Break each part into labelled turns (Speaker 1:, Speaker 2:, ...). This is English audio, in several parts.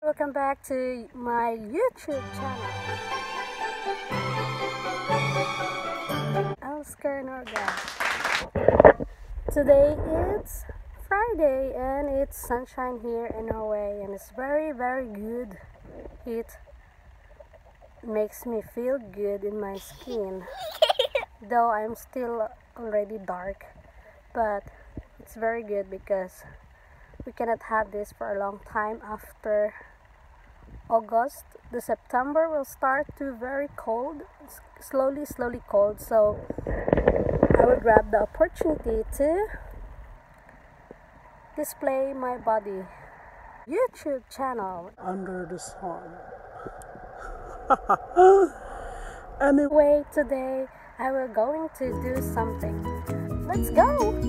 Speaker 1: Welcome back to my YouTube channel. Oscar Norway. Today it's Friday and it's sunshine here in Norway and it's very good. It makes me feel good in my skin. Though I'm still already dark, but it's very good because we cannot have this for a long time. After August, the September will start to very cold, slowly cold. So I will grab the opportunity to display my body. YouTube channel under the sun. Anyway, today I will going to do something. Let's go!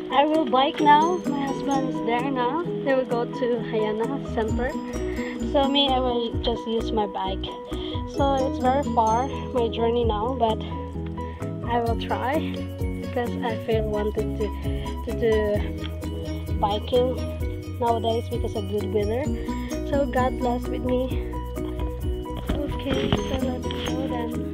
Speaker 1: I will bike now. My husband is there now. They will go to Hayana Center. So me, I will just use my bike. So it's very far, my journey now, but I will try because I feel wanted to do biking nowadays because of good weather. So God bless with me. Okay, so let's go then.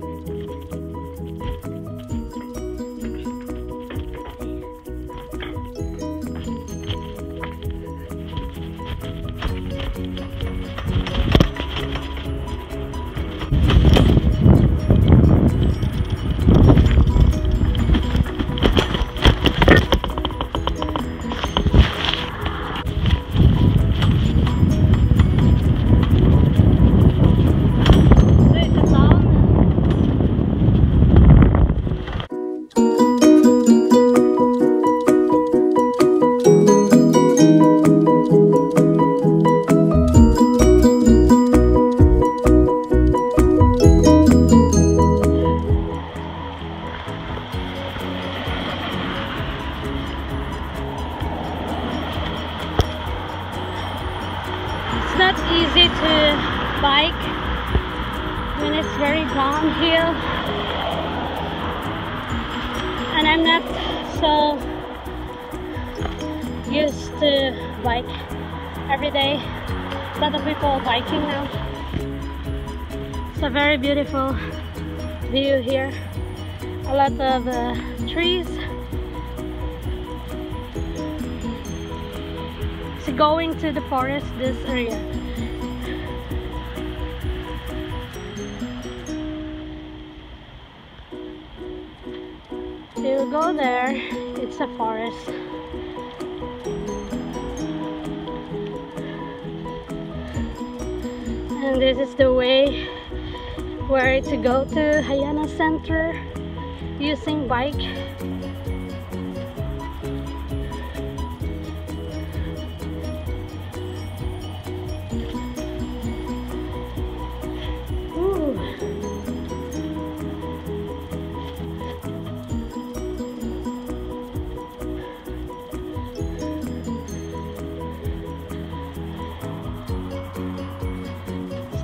Speaker 1: It's not easy to bike when it's very downhill, and I'm not so used to bike every day. A lot of people biking now. It's a very beautiful view here. A lot of trees. So going to the forest, this area. So you go there, it's a forest. And this is the way where to go to Hayana Center using bike.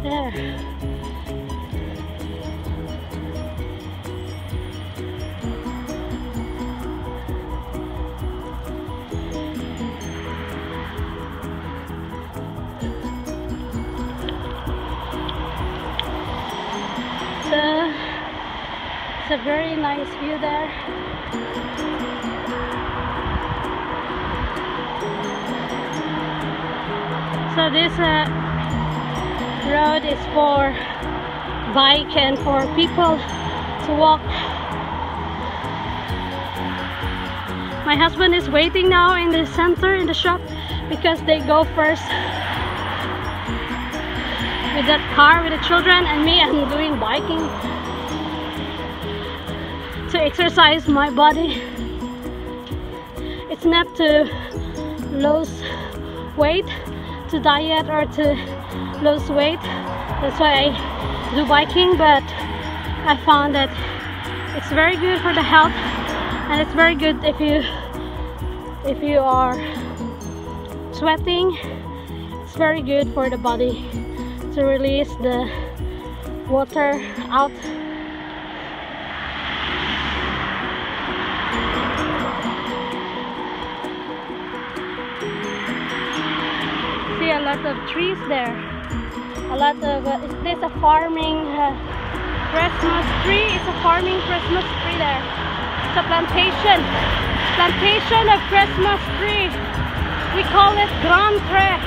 Speaker 1: There. So it's a very nice view there. So this road is for bike and for people to walk. My husband is waiting now in the center, in the shop, because they go first with that car with the children, and me, I'm doing biking to exercise my body. It's not to lose weight, to diet or to lose weight. That's why I do biking, but I found that it's very good for the health, and it's very good if you are sweating. It's very good for the body to release the water out. lot of trees there. A lot of, is this a farming Christmas tree? It's a farming Christmas tree there. It's a plantation. Plantation of Christmas tree. We call it Grand Tree.